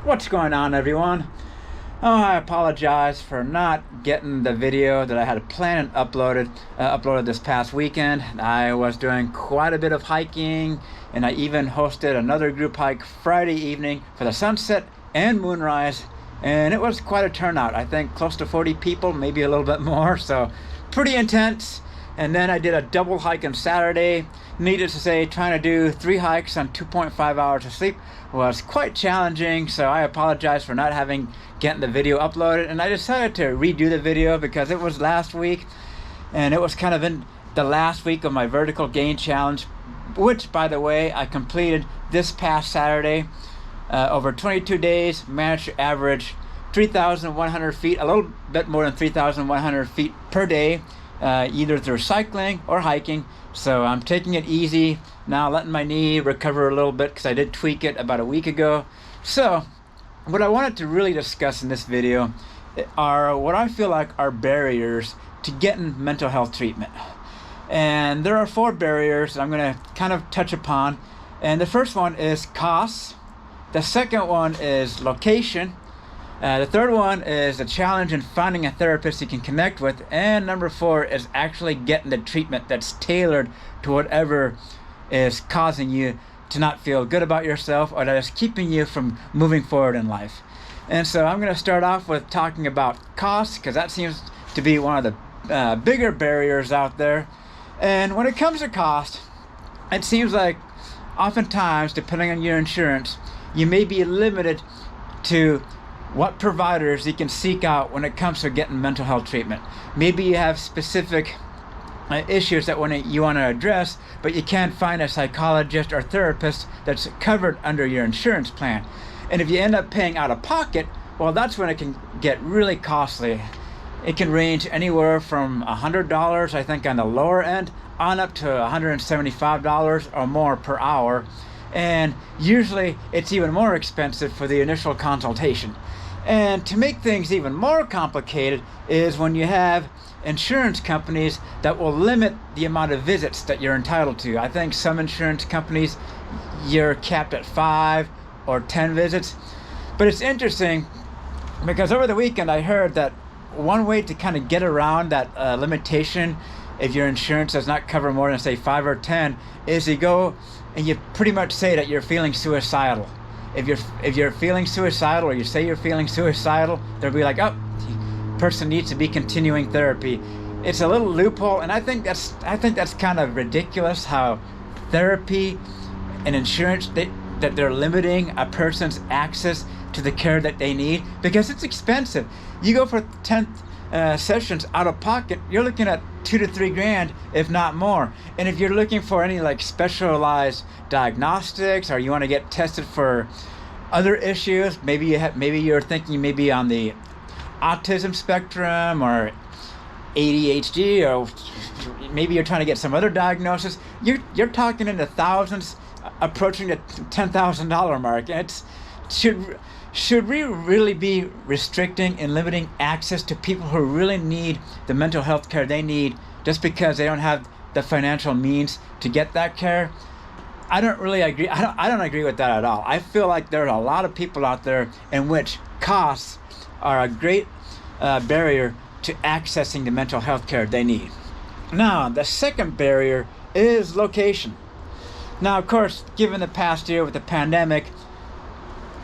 What's going on, everyone? Oh, I apologize for not getting the video that I had planned and uploaded this past weekend. I was doing quite a bit of hiking, and I even hosted another group hike Friday evening for the sunset and moonrise, and it was quite a turnout. I think close to 40 people, maybe a little bit more, so pretty intense. And then I did a double hike on Saturday. Needless to say, trying to do 3 hikes on 2.5 hours of sleep was quite challenging, so I apologize for not getting the video uploaded. And I decided to redo the video because it was last week, and it was kind of in the last week of my vertical gain challenge, which, by the way, I completed this past Saturday. Over 22 days, managed to average 3,100 feet, a little bit more than 3,100 feet per day, either through cycling or hiking. So I'm taking it easy now, letting my knee recover a little bit because I did tweak it about a week ago. So what I wanted to really discuss in this video are what I feel like are barriers to getting mental health treatment. And there are 4 barriers that I'm going to kind of touch upon. And the first one is cost. The second one is location. The third one is the challenge in finding a therapist you can connect with. And number 4 is actually getting the treatment that's tailored to whatever is causing you to not feel good about yourself, or that is keeping you from moving forward in life. And so I'm going to start off with talking about cost, because that seems to be one of the bigger barriers out there. And when it comes to cost, it seems like oftentimes, depending on your insurance, you may be limited to what providers you can seek out when it comes to getting mental health treatment. Maybe you have specific issues that you want to address, but you can't find a psychologist or therapist that's covered under your insurance plan. And if you end up paying out of pocket, well, that's when it can get really costly. It can range anywhere from $100, I think, on the lower end, on up to $175 or more per hour. And usually it's even more expensive for the initial consultation. And to make things even more complicated is when you have insurance companies that will limit the amount of visits that you're entitled to. I think some insurance companies, you're capped at 5 or 10 visits. But it's interesting because over the weekend I heard that one way to kind of get around that limitation, if your insurance does not cover more than, say, 5 or 10, is you go and you pretty much say that you're feeling suicidal. If you're feeling suicidal, or you say you're feeling suicidal, they'll be like, oh, the person needs to be continuing therapy. It's a little loophole, and I think that's kind of ridiculous how therapy and insurance, that they're limiting a person's access to the care that they need, because it's expensive. You go for 10 sessions out of pocket, you're looking at $2 to $3 grand, if not more. And if you're looking for any like specialized diagnostics, or you want to get tested for other issues, maybe you're thinking maybe on the autism spectrum or ADHD, or maybe you're trying to get some other diagnosis, you're talking in the thousands, approaching the $10,000 mark. And should we really be restricting and limiting access to people who really need the mental health care they need just because they don't have the financial means to get that care? I don't really agree. I don't agree with that at all. I feel like there are a lot of people out there in which costs are a great barrier to accessing the mental health care they need. Now, the second barrier is location. Now, of course, given the past year with the pandemic,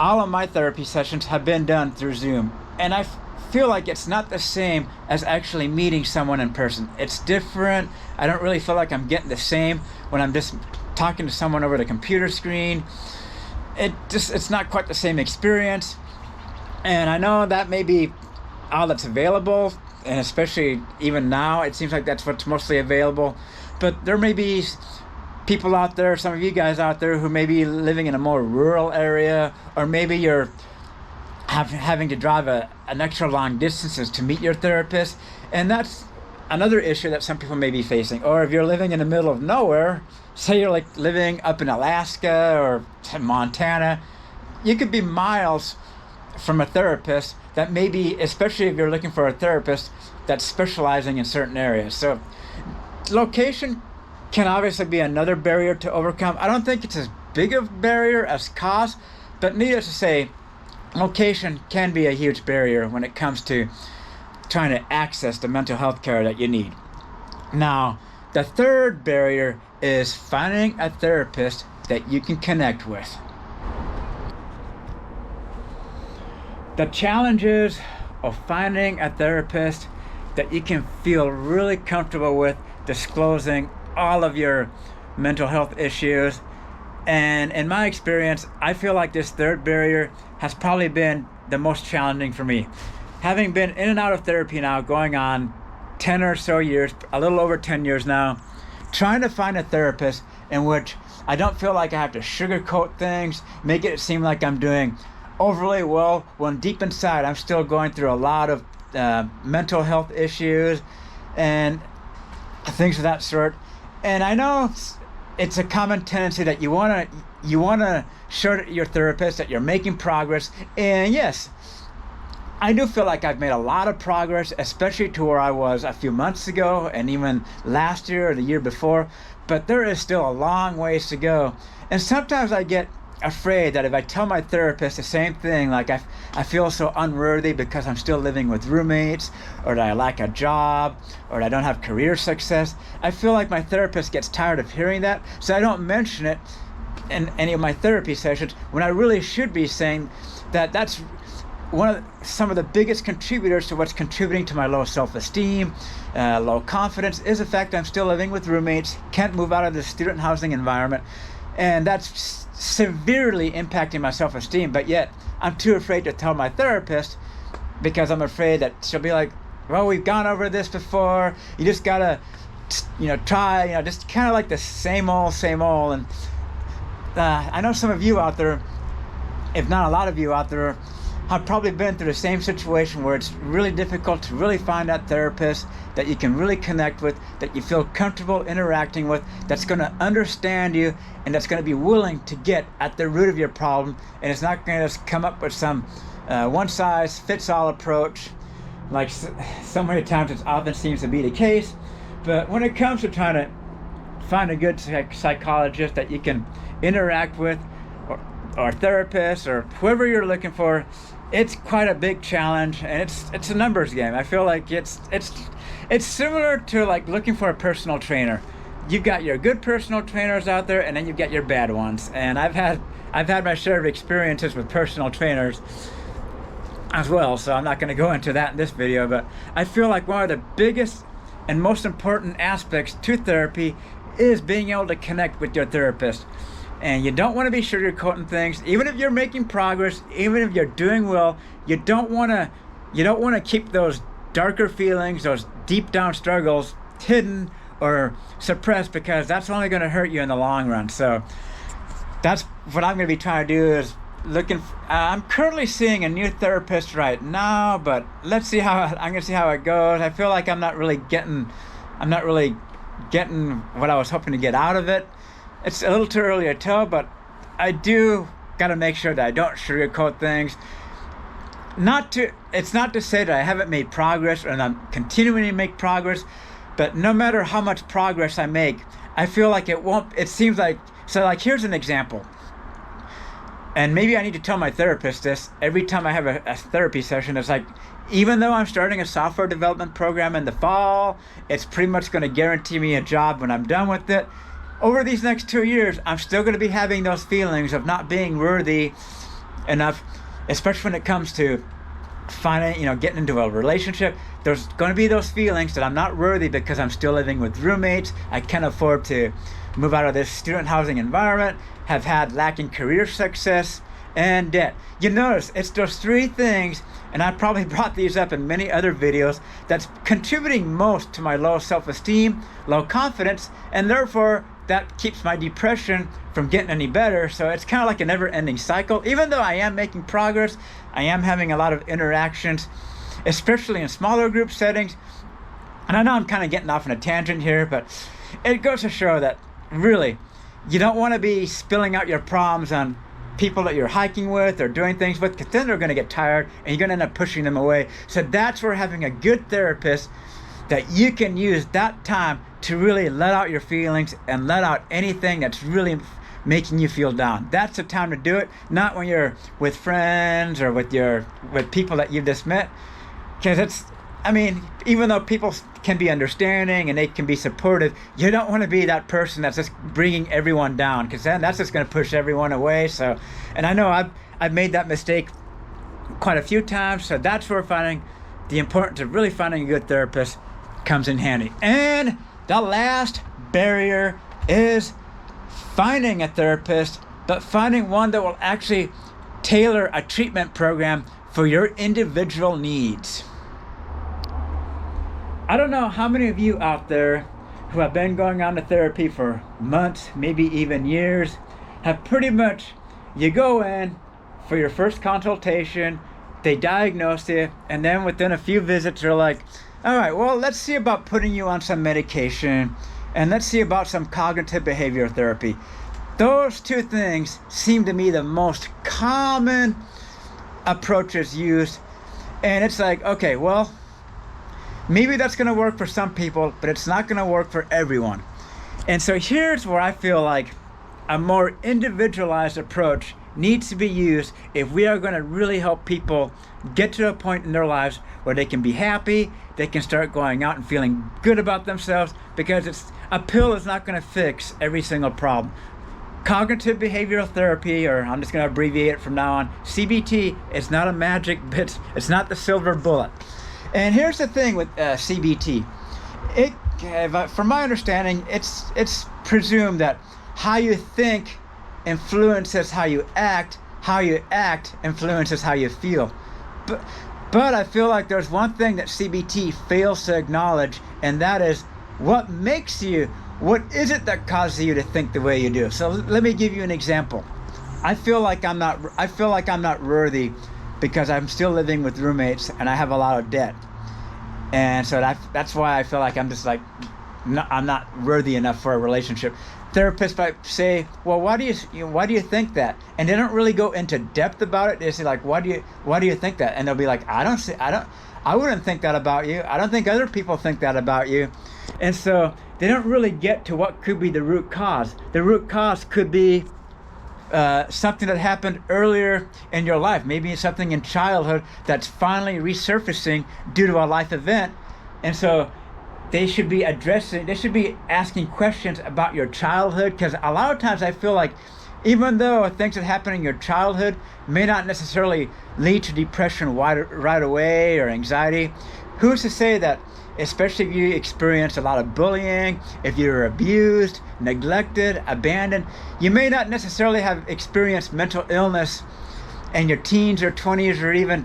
all of my therapy sessions have been done through Zoom, and I feel like it's not the same as actually meeting someone in person. It's different. I don't really feel like I'm getting the same when I'm just talking to someone over the computer screen. It's not quite the same experience. And I know that may be all that's available, and especially even now, it seems like that's what's mostly available. But there may be people out there, some of you guys out there, who may be living in a more rural area, or maybe you're having to drive an extra long distances to meet your therapist, and that's another issue that some people may be facing. Or if you're living in the middle of nowhere, say you're like living up in Alaska or Montana, you could be miles from a therapist that may be, especially if you're looking for a therapist that's specializing in certain areas. So location can obviously be another barrier to overcome. I don't think it's as big of a barrier as cost, but needless to say, location can be a huge barrier when it comes to trying to access the mental health care that you need. Now, the third barrier is finding a therapist that you can connect with. The challenges of finding a therapist that you can feel really comfortable with disclosing all of your mental health issues. And in my experience, I feel like this third barrier has probably been the most challenging for me. Having been in and out of therapy now, going on 10 or so years, a little over 10 years now, trying to find a therapist in which I don't feel like I have to sugarcoat things, make it seem like I'm doing overly well, when deep inside I'm still going through a lot of mental health issues and things of that sort. And I know it's a common tendency that you wanna show your therapist that you're making progress. And yes, I do feel like I've made a lot of progress, especially to where I was a few months ago and even last year or the year before, but there is still a long ways to go. And sometimes I get afraid that if I tell my therapist the same thing, like I feel so unworthy because I'm still living with roommates, or that I lack a job, or that I don't have career success, I feel like my therapist gets tired of hearing that, so I don't mention it in any of my therapy sessions, when I really should be saying that that's some of the biggest contributors to what's contributing to my low self-esteem, low confidence, is the fact that I'm still living with roommates, can't move out of the student housing environment, and that's severely impacting my self-esteem. But yet I'm too afraid to tell my therapist because I'm afraid that she'll be like, well, we've gone over this before, you just gotta try, just kind of like the same old. And I know some of you out there, if not a lot of you out there, have probably been through the same situation where it's really difficult to really find that therapist that you can really connect with, that you feel comfortable interacting with, that's going to understand you, and that's going to be willing to get at the root of your problem, and it's not going to just come up with some one-size-fits-all approach, like so many times it often seems to be the case. But when it comes to trying to find a good psychologist that you can interact with, or therapist, or whoever you're looking for, it's quite a big challenge, and it's a numbers game. I feel like it's similar to like looking for a personal trainer. You've got your good personal trainers out there, and then you've got your bad ones. And I've had my share of experiences with personal trainers as well, so I'm not going to go into that in this video. But I feel like one of the biggest and most important aspects to therapy is being able to connect with your therapist. And you don't want to be sugarcoating things. Even if you're making progress, even if you're doing well, you don't want to keep those darker feelings, those deep down struggles hidden or suppressed, because that's only going to hurt you in the long run. So that's what I'm going to be trying to do, is I'm currently seeing a new therapist right now, but I'm going to see how it goes. I feel like I'm not really getting what I was hoping to get out of it. It's a little too early to tell, but I do got to make sure that I don't sugarcoat things. It's not to say that I haven't made progress and I'm continuing to make progress, but no matter how much progress I make, I feel like it seems like, so like here's an example. And maybe I need to tell my therapist this every time I have a therapy session. It's like, even though I'm starting a software development program in the fall, it's pretty much going to guarantee me a job when I'm done with it. Over these next 2 years, I'm still going to be having those feelings of not being worthy enough, especially when it comes to getting into a relationship. There's going to be those feelings that I'm not worthy because I'm still living with roommates. I can't afford to move out of this student housing environment, have had lacking career success, and debt. You notice it's those three things, and I probably brought these up in many other videos, that's contributing most to my low self-esteem, low confidence, and therefore that keeps my depression from getting any better. So it's kind of like a never-ending cycle. Even though I am making progress, I am having a lot of interactions, especially in smaller group settings. And I know I'm kind of getting off on a tangent here, but it goes to show that really, you don't want to be spilling out your problems on people that you're hiking with or doing things with, because then they're going to get tired and you're going to end up pushing them away. So that's where having a good therapist that you can use that time to really let out your feelings and let out anything that's really making you feel down. That's the time to do it, not when you're with friends or with people that you've just met. Because even though people can be understanding and they can be supportive, you don't want to be that person that's just bringing everyone down, because then that's just going to push everyone away. So, and I know I've made that mistake quite a few times. So that's where finding the importance of really finding a good therapist comes in handy. And the last barrier is finding a therapist, but finding one that will actually tailor a treatment program for your individual needs. I don't know how many of you out there who have been going on to therapy for months, maybe even years, have pretty much, you go in for your first consultation, they diagnose you, and then within a few visits they're like, all right, well, let's see about putting you on some medication, and let's see about some cognitive behavioral therapy. Those two things seem to me the most common approaches used. And it's like, okay, well, maybe that's going to work for some people, but it's not going to work for everyone. And so here's where I feel like a more individualized approach needs to be used if we are going to really help people get to a point in their lives where they can be happy, they can start going out and feeling good about themselves, because a pill is not going to fix every single problem. Cognitive behavioral therapy, or I'm just going to abbreviate it from now on, CBT, is not a magic bit. It's not the silver bullet. And here's the thing with CBT. From my understanding, it's presumed that how you think influences how you act influences how you feel. But I feel like there's one thing that CBT fails to acknowledge, and that is what is it that causes you to think the way you do? So let me give you an example. I feel like I'm not worthy because I'm still living with roommates and I have a lot of debt. And so that's why I feel like I'm just like, no, I'm not worthy enough for a relationship. Therapists might say, well, why do you think that? And they don't really go into depth about it. They say like, why do you think that? And they'll be like, I wouldn't think that about you. I don't think other people think that about you. And so they don't really get to what could be the root cause. The root cause could be something that happened earlier in your life. Maybe something in childhood that's finally resurfacing due to a life event. And so they should be asking questions about your childhood, because a lot of times I feel like even though things that happen in your childhood may not necessarily lead to depression right away or anxiety, who's to say that, especially if you experience a lot of bullying, if you're abused, neglected, abandoned, you may not necessarily have experienced mental illness in your teens or 20s or even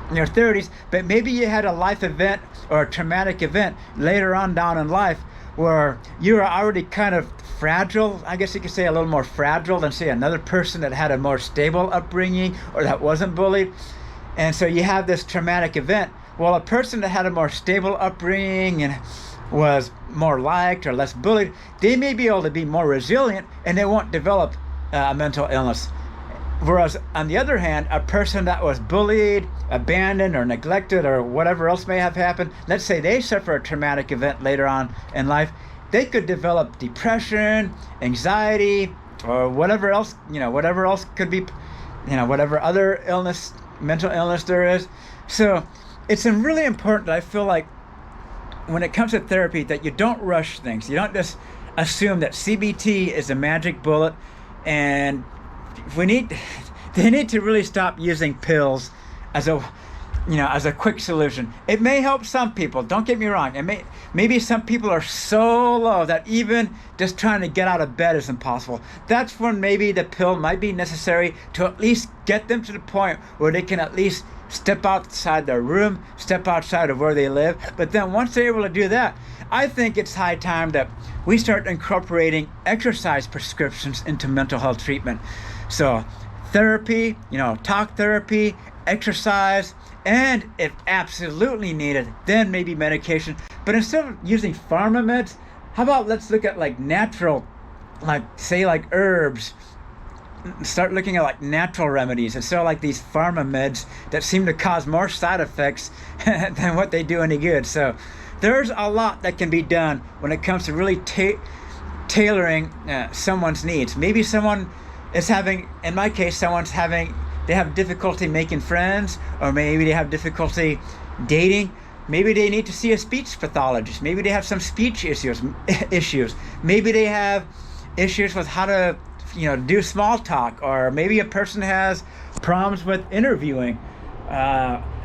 in your 30s, but maybe you had a life event or a traumatic event later on down in life where you were already kind of fragile. I guess you could say a little more fragile than, say, another person that had a more stable upbringing or that wasn't bullied. And so you have this traumatic event. Well, a person that had a more stable upbringing and was more liked or less bullied, they may be able to be more resilient and they won't develop a mental illness. Whereas, on the other hand, a person that was bullied, abandoned, or neglected, or whatever else may have happened, let's say they suffer a traumatic event later on in life, they could develop depression, anxiety, or whatever else could be, whatever other illness, mental illness there is. So it's really important, I feel like, when it comes to therapy, that you don't rush things. You don't just assume that CBT is a magic bullet, and they need to really stop using pills as a quick solution. It may help some people, don't get me wrong. Maybe some people are so low that even just trying to get out of bed is impossible. That's when maybe the pill might be necessary to at least get them to the point where they can at least step outside their room, step outside of where they live. But then once they're able to do that, I think it's high time that we start incorporating exercise prescriptions into mental health treatment. So therapy, talk therapy, exercise, and if absolutely needed, then maybe medication. But instead of using pharma meds, how about let's look at like natural, like herbs. Start looking at like natural remedies instead of like these pharma meds that seem to cause more side effects than what they do any good. So there's a lot that can be done when it comes to really tailoring someone's needs. Maybe someone is having, in my case, they have difficulty making friends, or maybe they have difficulty dating. Maybe they need to see a speech pathologist. Maybe they have some speech issues. Maybe they have issues with how to, do small talk, or maybe a person has problems with interviewing,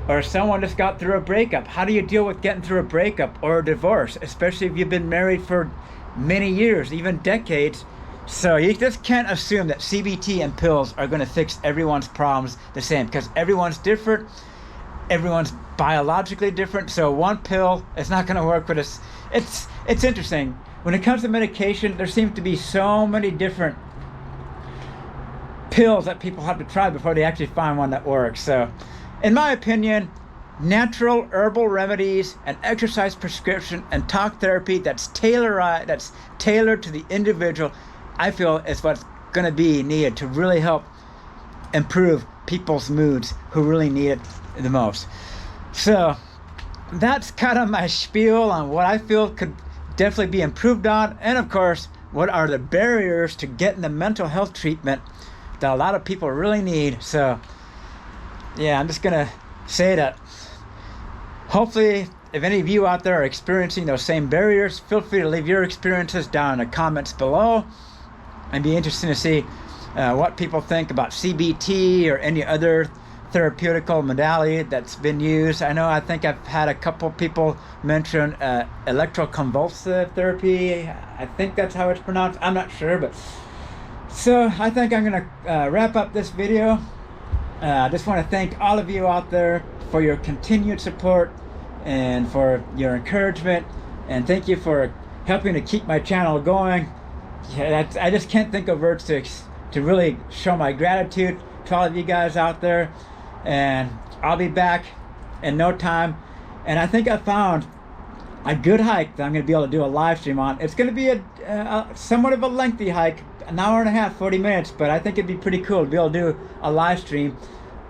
or someone just got through a breakup. How do you deal with getting through a breakup or a divorce, especially if you've been married for many years, even decades? So you just can't assume that CBT and pills are going to fix everyone's problems the same, because everyone's different. Everyone's biologically different. So one pill is not going to work with us. It's interesting. When it comes to medication, there seems to be so many different pills that people have to try before they actually find one that works. So in my opinion, natural herbal remedies and exercise prescription and talk therapy that's tailored to the individual, I feel is what's going to be needed to really help improve people's moods who really need it the most. So that's kind of my spiel on what I feel could definitely be improved on, and of course, what are the barriers to getting the mental health treatment that a lot of people really need. So yeah, I'm just gonna say that hopefully, if any of you out there are experiencing those same barriers, feel free to leave your experiences down in the comments below. I'd be interested to see what people think about CBT or any other therapeutical modality that's been used. I think I've had a couple people mention electroconvulsive therapy. I think that's how it's pronounced. I'm not sure, but so I think I'm gonna wrap up this video. I just want to thank all of you out there for your continued support and for your encouragement, and thank you for helping to keep my channel going. Yeah, I just can't think of words to really show my gratitude to all of you guys out there. And I'll be back in no time, and I think I found a good hike that I'm going to be able to do a live stream on. It's going to be a somewhat of a lengthy hike, an hour and a half, 40 minutes, but I think it'd be pretty cool to be able to do a live stream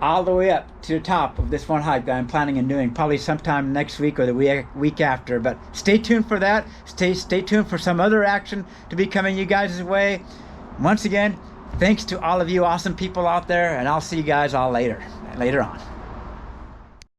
all the way up to the top of this one hike that I'm planning on doing, probably sometime next week or the week after. But stay tuned for that. Stay tuned for some other action to be coming you guys' way. Once again, thanks to all of you awesome people out there, and I'll see you guys all later on.